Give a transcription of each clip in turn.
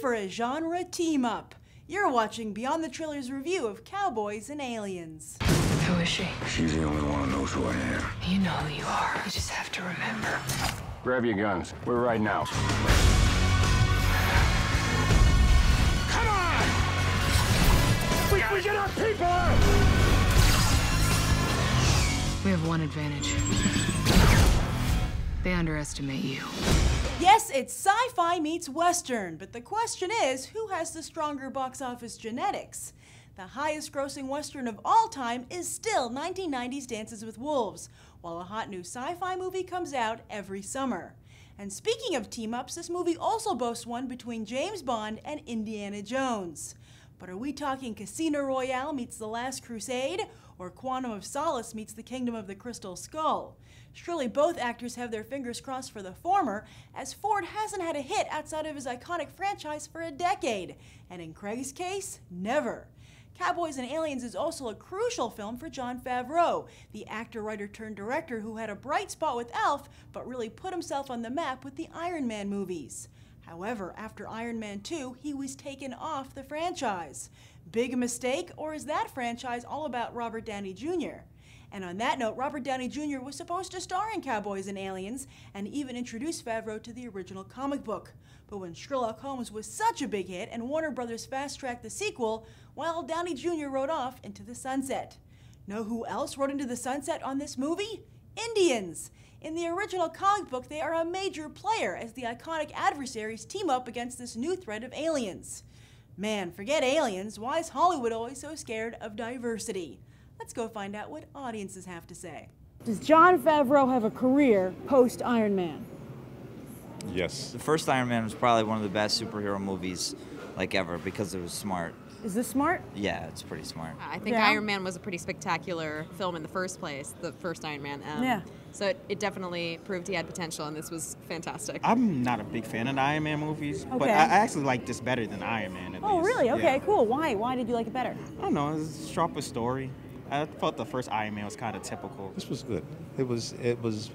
for a genre team-up. You're watching Beyond the Trailers review of Cowboys and Aliens. Who is she? She's the only one who knows who I am. You know who you are. You just have to remember. Grab your guns. We're right now. Come on! We get our people out! We have one advantage. They underestimate you. Yes, it's sci-fi meets Western, but the question is, who has the stronger box office genetics? The highest grossing Western of all time is still 1990's Dances with Wolves, while a hot new sci-fi movie comes out every summer. And speaking of team-ups, this movie also boasts one between James Bond and Indiana Jones. But are we talking Casino Royale meets The Last Crusade, or Quantum of Solace meets The Kingdom of the Crystal Skull? Surely both actors have their fingers crossed for the former, as Ford hasn't had a hit outside of his iconic franchise for a decade, and in Craig's case, never. Cowboys and Aliens is also a crucial film for Jon Favreau, the actor, writer turned director who had a bright spot with Elf, but really put himself on the map with the Iron Man movies. However, after Iron Man 2, he was taken off the franchise. Big mistake, or is that franchise all about Robert Downey Jr.? And on that note, Robert Downey Jr. was supposed to star in Cowboys and Aliens, and even introduce Favreau to the original comic book. But when Sherlock Holmes was such a big hit and Warner Brothers fast-tracked the sequel, well, Downey Jr. rode off into the sunset. Know who else rode into the sunset on this movie? Indians! In the original comic book, they are a major player as the iconic adversaries team up against this new threat of aliens. Man, forget aliens, why is Hollywood always so scared of diversity? Let's go find out what audiences have to say. Does Jon Favreau have a career post-Iron Man? Yes. The first Iron Man was probably one of the best superhero movies like ever because it was smart. Is this smart? Yeah, it's pretty smart. I think Iron Man was a pretty spectacular film in the first place, the first Iron Man. Yeah. So it definitely proved he had potential, and this was fantastic. I'm not a big fan of the Iron Man movies, but I actually like this better than Iron Man. At least. Really? Okay, yeah. cool. Why? Why did you like it better? I don't know. It's a sharper story. I thought the first Iron Man was kind of typical. This was good. It was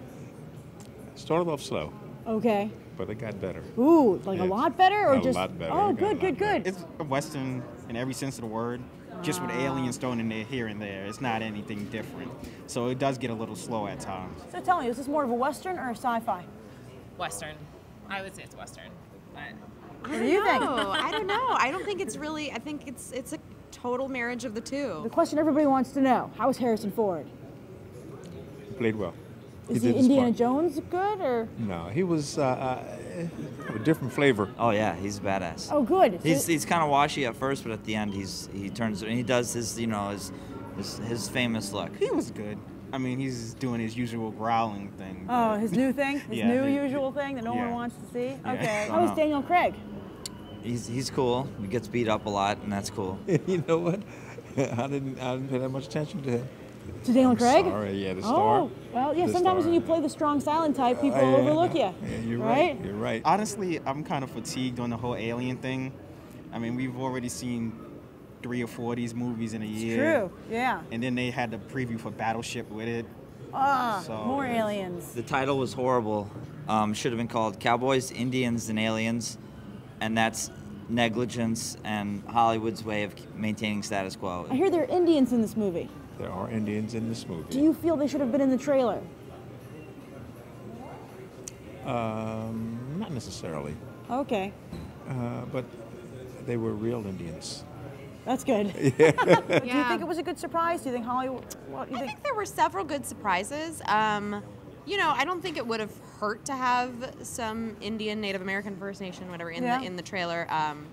started off slow. Okay. But it got better. Ooh, like a lot better, or just? A lot better. Oh, good. It's a Western in every sense of the word, just with aliens thrown in there here and there. It's not anything different. So it does get a little slow at times. So tell me, is this more of a Western or a sci-fi? Western. I would say it's Western. But What do you think? I don't know. I don't think it's really. I think it's a total marriage of the two. The question everybody wants to know: how is Harrison Ford? He played well. Is he Indiana Jones good, or? No, he was a different flavor. Oh yeah, he's badass. Oh, good. He's kind of washy at first, but at the end he turns and he does his his famous look. He was good. I mean, he's doing his usual growling thing. Oh, his new thing? His usual thing that no one wants to see? Yeah. Okay. How is Daniel Craig? He's cool. He gets beat up a lot, and that's cool. You know what? I didn't pay that much attention to him. To Daniel Craig? Sorry, yeah, the star. Oh, well, yeah, sometimes when you play the strong silent type, people overlook you. Yeah, you're right. You're right. Honestly, I'm kind of fatigued on the whole alien thing. I mean, we've already seen 3 or 4 of these movies in a year. True, yeah. And then they had the preview for Battleship with it. More aliens. The title was horrible. Should have been called Cowboys, Indians, and Aliens, and that's negligence and Hollywood's way of maintaining status quo. I hear there are Indians in this movie. There are Indians in this movie. Do you feel they should have been in the trailer? Not necessarily. Okay. But they were real Indians. That's good. Do you think it was a good surprise? Do you think Hollywood? I think there were several good surprises. You know, I don't think it would have hurt to have some Indian, Native American, First Nation, whatever, in the trailer,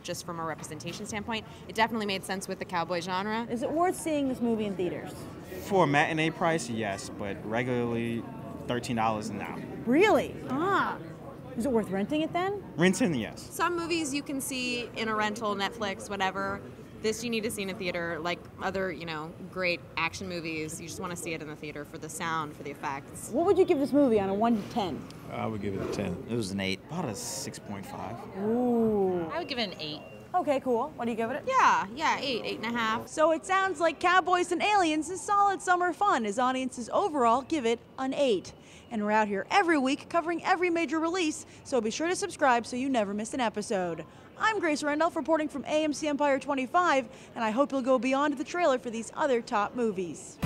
just from a representation standpoint. It definitely made sense with the cowboy genre. Is it worth seeing this movie in theaters? For a matinee price, yes, but regularly $13 an hour. Really? Is it worth renting it then? Renting, yes. Some movies you can see in a rental, Netflix, whatever. This you need to see in a theater, like other, great action movies. You just want to see it in the theater for the sound, for the effects. What would you give this movie on a 1 to 10? I would give it a 10. It was an 8. About a 6.5. Ooh. I would give it an 8. Okay, cool. What do you give it? Yeah, 8, 8.5. So it sounds like Cowboys and Aliens is solid summer fun as audiences overall give it an 8. And we're out here every week covering every major release, so be sure to subscribe so you never miss an episode. I'm Grace Randolph reporting from AMC Empire 25, and I hope you'll go beyond the trailer for these other top movies.